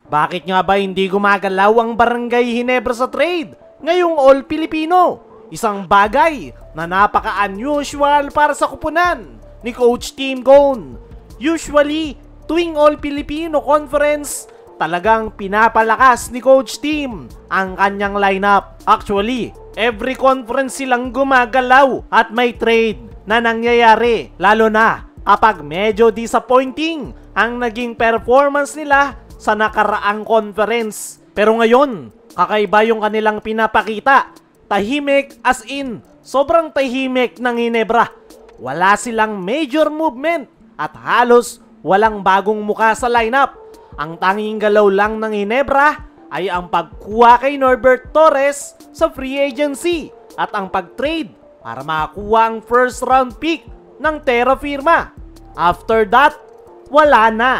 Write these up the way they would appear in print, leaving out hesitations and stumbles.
Bakit nga ba hindi gumagalaw ang Barangay Ginebra sa trade ngayong All Filipino? Isang bagay na napaka-unusual para sa kupunan ni Coach Tim Cone. Usually, tuwing All Filipino Conference, talagang pinapalakas ni Coach Tim ang kanyang lineup. Actually, every conference silang gumagalaw at may trade na nangyayari, lalo na kapag medyo disappointing ang naging performance nila sa nakaraang conference. Pero ngayon, kakaiba yung kanilang pinapakita. Tahimik as in, sobrang tahimik ng Ginebra. Wala silang major movement at halos walang bagong muka sa lineup. Ang tanging galaw lang ng Ginebra ay ang pagkuha kay Norbert Torres sa free agency at ang pag-trade para makakuha ang first round pick ng Terra Firma. After that, wala na.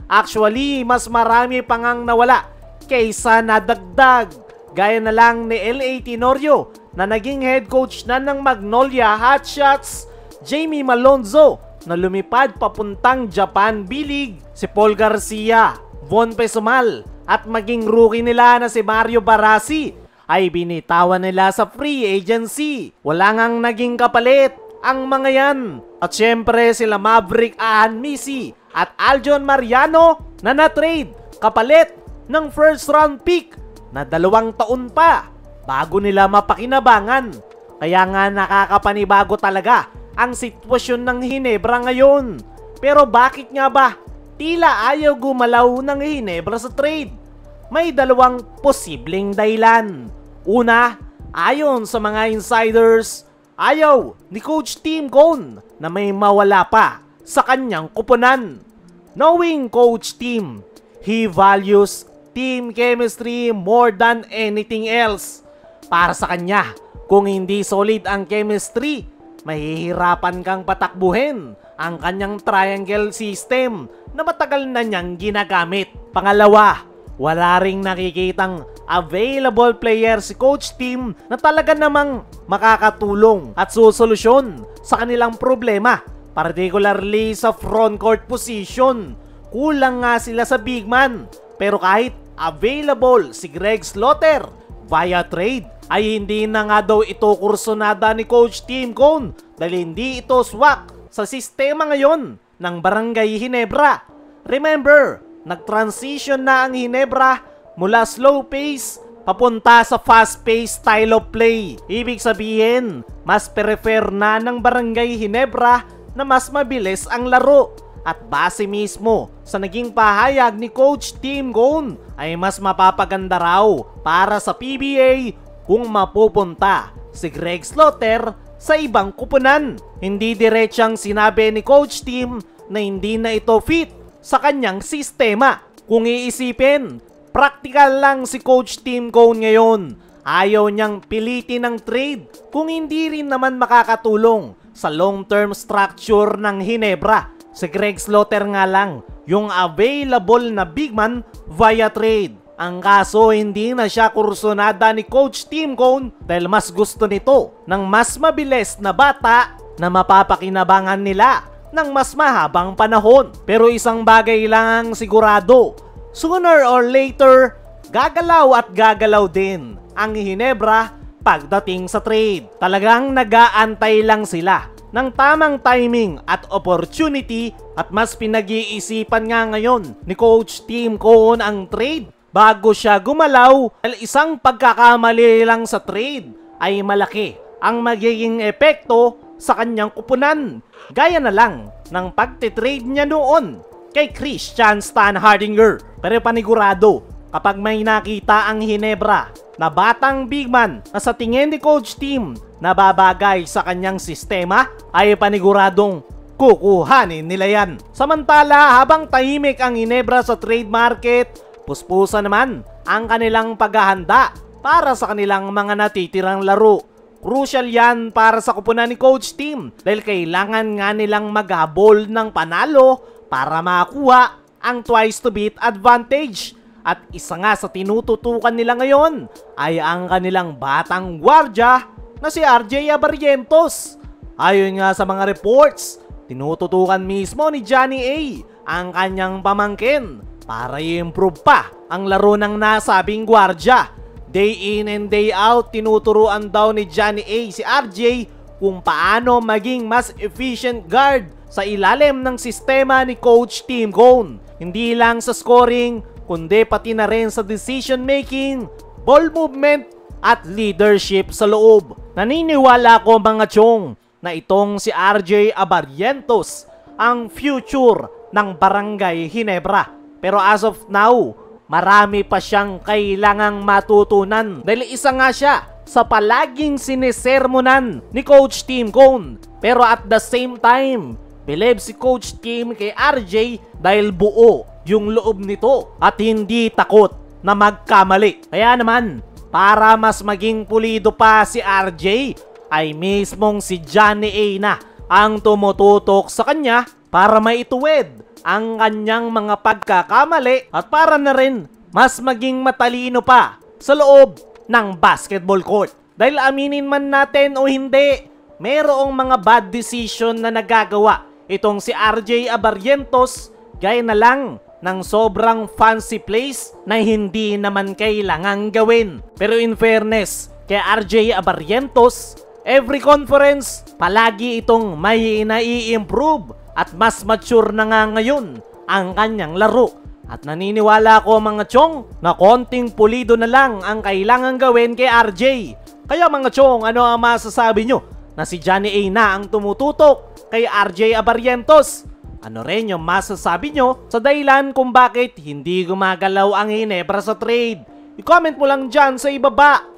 Actually, mas marami pang ang nawala kaysa nadagdag. Gaya na lang ni L.A. Tenorio na naging head coach na ng Magnolia Hotshots, Jamie Malonzo na lumipad papuntang Japan B-League, si Paul Garcia, Von Pesumal at maging rookie nila na si Mario Barasi ay binitawan nila sa free agency. Wala ngang naging kapalit ang mga yan. At syempre sila Maverick Ahanmisi at Aljon Mariano na na-trade kapalit ng first round pick na 2 taon pa bago nila mapakinabangan. Kaya nga nakakapanibago talaga ang sitwasyon ng Ginebra ngayon. Pero bakit nga ba tila ayaw gumalaw ng Ginebra sa trade? May 2 posibleng dahilan. Una, ayon sa mga insiders, ayaw ni Coach Tim Cone na may mawala pa sa kanyang kupunan. Knowing Coach Tim, he values team chemistry more than anything else. Para sa kanya, kung hindi solid ang chemistry, mahihirapan kang patakbuhin ang kanyang triangle system na matagal na niyang ginagamit. Pangalawa, wala ring nakikitang available player si Coach Tim na talaga namang makakatulong at susolusyon sa kanilang problema, particularly sa frontcourt position. Kulang nga sila sa big man, pero kahit available si Greg Slaughter via trade ay hindi na nga daw ito kursunada ni Coach Tim Cone dahil hindi ito swak sa sistema ngayon ng Barangay Ginebra. Remember, nag-transition na ang Ginebra mula slow pace papunta sa fast pace style of play. Ibig sabihin, mas prefer na ng Barangay Ginebra na mas mabilis ang laro. At base mismo sa naging pahayag ni Coach Tim Cone ay mas mapapaganda raw para sa PBA kung mapupunta si Greg Slaughter sa ibang kupunan. Hindi diretsang sinabi ni Coach Tim na hindi na ito fit sa kanyang sistema. Kung iisipin, praktikal lang si Coach Tim Cone ngayon. Ayaw niyang pilitin ng trade kung hindi rin naman makakatulong sa long-term structure ng Ginebra. Si Greg Slaughter nga lang yung available na big man via trade. Ang kaso hindi na siya kursunada ni Coach Tim Cone dahil mas gusto nito ng mas mabilis na bata na mapapakinabangan nila ng mas mahabang panahon. Pero isang bagay lang ang sigurado, sooner or later, gagalaw at gagalaw din ang Ginebra pagdating sa trade. Talagang nag-aantay lang sila ng tamang timing at opportunity at mas pinag-iisipan nga ngayon ni Coach Tim Cone ang trade bago siya gumalaw dahil isang pagkakamali lang sa trade ay malaki ang magiging epekto sa kanyang kupunan. Gaya na lang ng pagtitrade niya noon kay Christian Stan Hardinger. Pero panigurado, kapag may nakita ang Ginebra na batang big man na sa tingin ni Coach Tim na babagay sa kanyang sistema, ay paniguradong kukuhanin nila yan. Samantala, habang tahimik ang Ginebra sa trade market, puspusa naman ang kanilang paghahanda para sa kanilang mga natitirang laro. Crucial yan para sa kupunan ni Coach Tim dahil kailangan nga nilang maghabol ng panalo para makakuha ang twice to beat advantage. At isa nga sa tinututukan nila ngayon ay ang kanilang batang gwardya na si RJ Abarrientos. Ayon nga sa mga reports, tinututukan mismo ni Johnny A ang kanyang pamangkin para i-improve pa ang laro ng nasabing gwardya. Day in and day out, tinuturuan daw ni Johnny A si RJ kung paano maging mas efficient guard sa ilalim ng sistema ni Coach Tim Cone. Hindi lang sa scoring, kundi pati na rin sa decision making, ball movement at leadership sa loob. Naniniwala ko mga chong na itong si RJ Abarrientos ang future ng Barangay Ginebra. Pero as of now, marami pa siyang kailangang matutunan dahil isa nga siya sa palaging sinisermonan ni Coach Tim Cone. Pero at the same time, believe si Coach Tim kay RJ dahil buo yung loob nito at hindi takot na magkamali. Kaya naman, para mas maging pulido pa si RJ, ay mismong si Johnny A na ang tumututok sa kanya para maituwid ang kanyang mga pagkakamali at para na rin mas maging matalino pa sa loob ng basketball court. Dahil aminin man natin o hindi, mayroong mga bad decision na nagagawa itong si RJ Abarrientos gaya na lang ng sobrang fancy plays na hindi naman kailangang gawin. Pero in fairness kay RJ Abarrientos, every conference palagi itong may nai-improve at mas mature na nga ngayon ang kanyang laro. At naniniwala ko mga chong na konting pulido na lang ang kailangang gawin kay RJ. Kaya mga chong, ano ang masasabi nyo na si Johnny A na ang tumututok kay RJ Abarrientos? Ano rin yung masasabi nyo sa dahilan kung bakit hindi gumagalaw ang Ginebra sa trade? I-comment mo lang dyan sa ibaba.